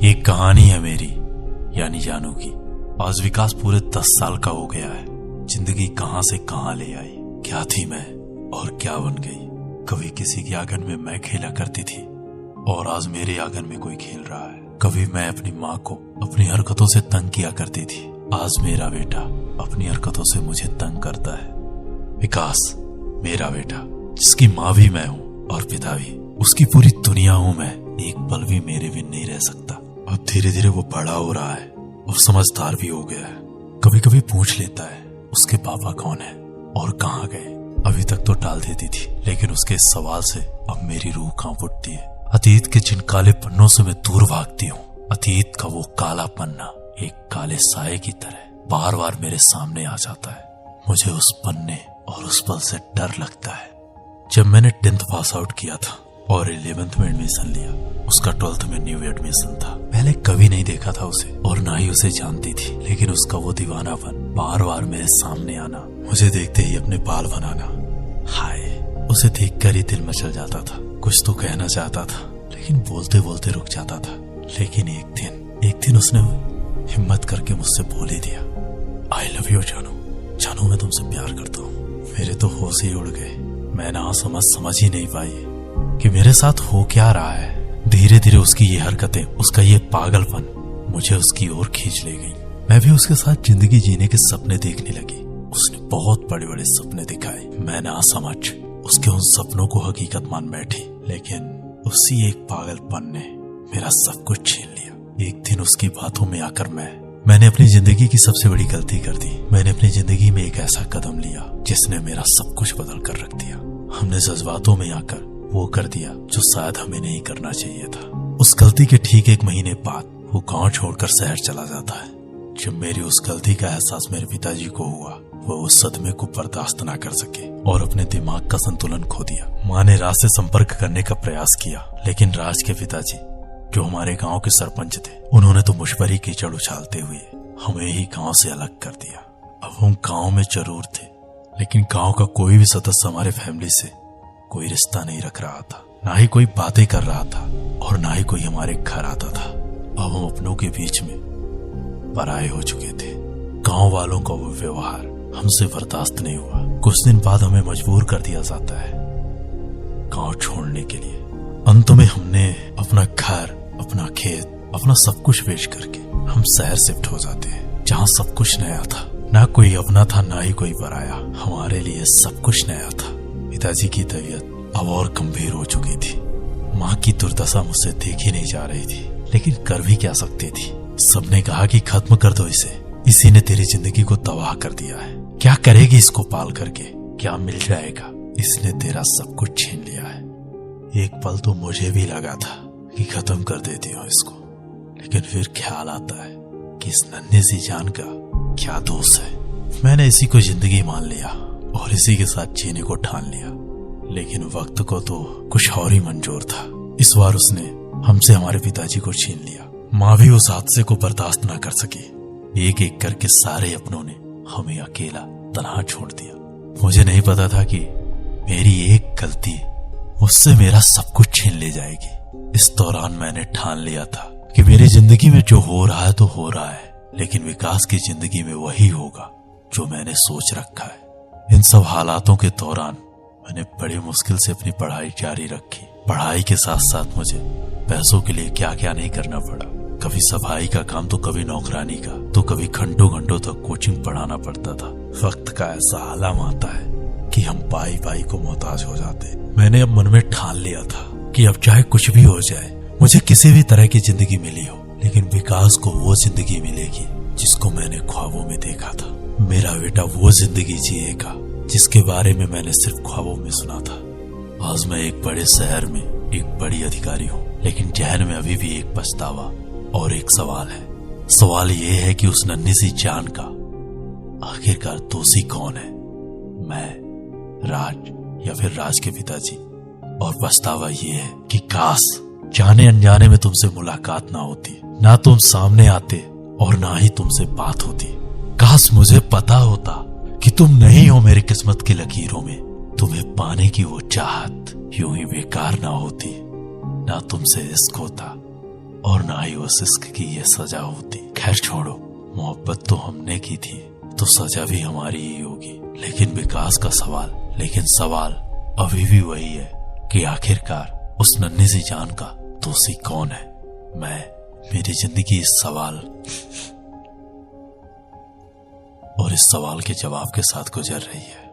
ये कहानी है मेरी यानी जानू की। आज विकास पूरे 10 साल का हो गया है। जिंदगी कहां से कहां ले आई, क्या थी मैं और क्या बन गई। कभी किसी के आंगन में मैं खेला करती थी और आज मेरे आंगन में कोई खेल रहा है। कभी मैं अपनी माँ को अपनी हरकतों से तंग किया करती थी, आज मेरा बेटा अपनी हरकतों से मुझे तंग करता है। विकास मेरा बेटा, जिसकी माँ भी मैं हूँ और पिता भी, उसकी पूरी दुनिया हूँ मैं। एक पल भी मेरे बिन नहीं रह सकता। अब धीरे धीरे वो बड़ा हो रहा है और समझदार भी हो गया है। कभी कभी पूछ लेता है उसके पापा कौन है और कहाँ गए। अभी तक तो टाल देती थी, लेकिन उसके इस सवाल से अब मेरी रूह कांप उठती है। अतीत के जिन काले पन्नों से मैं दूर भागती हूँ, अतीत का वो काला पन्ना एक काले साये की तरह बार बार मेरे सामने आ जाता है। मुझे उस पन्ने और उस पल से डर लगता है। जब मैंने 10th पास आउट किया था और 11th में एडमिशन लिया, उसका 12th में न्यू एडमिशन था। पहले कभी नहीं देखा था उसे और ना ही उसे जानती थी, लेकिन उसका वो दीवानापन बार बार मेरे सामने आना, मुझे देखते ही अपने बाल बनाना, हाय, उसे देखकर ही दिल मचल जाता था। कुछ तो कहना चाहता था लेकिन बोलते बोलते रुक जाता था। लेकिन एक दिन उसने हिम्मत करके मुझसे बोल ही दिया, आई लव यू जानू, मैं तुमसे प्यार करता हूँ। मेरे तो होश ही उड़ गए। मैं ना समझ ही नहीं पाई कि मेरे साथ हो क्या रहा है। धीरे धीरे उसकी ये हरकतें, उसका ये पागलपन मुझे उसकी ओर खींच ले गई। मैं भी उसके साथ जिंदगी जीने के सपने देखने लगी। उसने बहुत बड़े बड़े सपने दिखाए। मैं ना समझ उसके उन सपनों को हकीकत मान बैठी, लेकिन उसी एक पागलपन ने मेरा सब कुछ छीन लिया। एक दिन उसकी बातों में आकर मैंने अपनी जिंदगी की सबसे बड़ी गलती कर दी। मैंने अपनी जिंदगी में एक ऐसा कदम लिया जिसने मेरा सब कुछ बदल कर रख दिया। हमने जज्बातों में आकर वो कर दिया जो शायद हमें नहीं करना चाहिए था। उस गलती के ठीक 1 महीने बाद वो गांव छोड़कर शहर चला जाता है। जब मेरी उस गलती का एहसास मेरे पिताजी को हुआ, वो उस सदमे को बर्दाश्त ना कर सके और अपने दिमाग का संतुलन खो दिया। माँ ने राज से संपर्क करने का प्रयास किया, लेकिन राज के पिताजी, जो हमारे गांव के सरपंच थे, उन्होंने तो मुझ पर ही कीचड़ उछालते हुए हमें ही गांव से अलग कर दिया। अब हम गांव में जरूर थे, लेकिन गांव का कोई भी सदस्य हमारे फैमिली से कोई रिश्ता नहीं रख रहा था, ना ही कोई बातें कर रहा था और ना ही कोई हमारे घर आता था। अब हम अपनों के बीच में पराये हो चुके थे। गांव वालों का वो व्यवहार हमसे बर्दाश्त नहीं हुआ। कुछ दिन बाद हमें मजबूर कर दिया जाता है गांव छोड़ने के लिए। अंत में हमने अपना घर, अपना खेत, अपना सब कुछ बेच करके हम शहर शिफ्ट हो जाते हैं, जहाँ सब कुछ नया था। ना कोई अपना था, ना ही कोई पराया। हमारे लिए सब कुछ नया था। पिताजी की तबीयत अब और गंभीर हो चुकी थी। माँ की दुर्दशा मुझसे देखी नहीं जा रही थी, लेकिन कर भी क्या सकती थी। सबने कहा कि खत्म कर दो इसे, इसी ने तेरी जिंदगी को तबाह कर दिया है। क्या करेगी इसको पाल करके, क्या मिल जाएगा, इसने तेरा सब कुछ छीन लिया है। एक पल तो मुझे भी लगा था कि खत्म कर देती हूँ इसको, लेकिन फिर ख्याल आता है कि इस नन्ही सी जान का क्या दोष है। मैंने इसी को जिंदगी मान लिया और इसी के साथ जीने को ठान लिया, लेकिन वक्त को तो कुछ और ही मंजूर था। इस बार उसने हमसे हमारे पिताजी को छीन लिया। माँ भी उस हादसे को बर्दाश्त ना कर सकी। एक एक करके सारे अपनों ने हमें अकेला तन्हा छोड़ दिया। मुझे नहीं पता था कि मेरी एक गलती मुझसे मेरा सब कुछ छीन ले जाएगी। इस दौरान मैंने ठान लिया था कि मेरी जिंदगी में जो हो रहा है तो हो रहा है, लेकिन विकास की जिंदगी में वही होगा जो मैंने सोच रखा है। इन सब हालातों के दौरान मैंने बड़ी मुश्किल से अपनी पढ़ाई जारी रखी। पढ़ाई के साथ साथ मुझे पैसों के लिए क्या क्या नहीं करना पड़ा। कभी सफाई का काम, तो कभी नौकरानी का, तो कभी घंटों घंटों तक कोचिंग पढ़ाना पड़ता था। वक्त का ऐसा आलम आता है कि हम पाई को मोहताज हो जाते। मैंने अब मन में ठान लिया था कि अब चाहे कुछ भी हो जाए, मुझे किसी भी तरह की जिंदगी मिली हो, लेकिन विकास को वो जिंदगी मिलेगी जिसको मैंने ख्वाबों में देखा था। मेरा बेटा वो जिंदगी जिएगा जिसके बारे में मैंने सिर्फ ख्वाबों में सुना था। आज मैं एक बड़े शहर में एक बड़ी अधिकारी हूँ, लेकिन जहन में अभी भी एक पछतावा और एक सवाल है। सवाल ये है कि उस नन्ही सी जान का आखिरकार दोषी कौन है, मैं, राज या फिर राज के पिताजी। और पछतावा ये है कि काश जाने अनजाने में तुमसे मुलाकात ना होती, ना तुम सामने आते और ना ही तुमसे बात होती। काश मुझे पता होता कि तुम नहीं हो मेरी किस्मत की लकीरों में। तुम्हें पाने की वो चाहत यूं ही बेकार ना होती, ना तुमसे इश्क होता, और ना ही उस इश्क की ये सजा होती। खैर छोड़ो, मोहब्बत तो हमने की थी तो सजा भी हमारी ही होगी। लेकिन विकास का सवाल अभी भी वही है कि आखिरकार उस नन्ही सी जान का दोषी कौन है। मेरी जिंदगी इस सवाल और इस सवाल के जवाब के साथ गुजर रही है।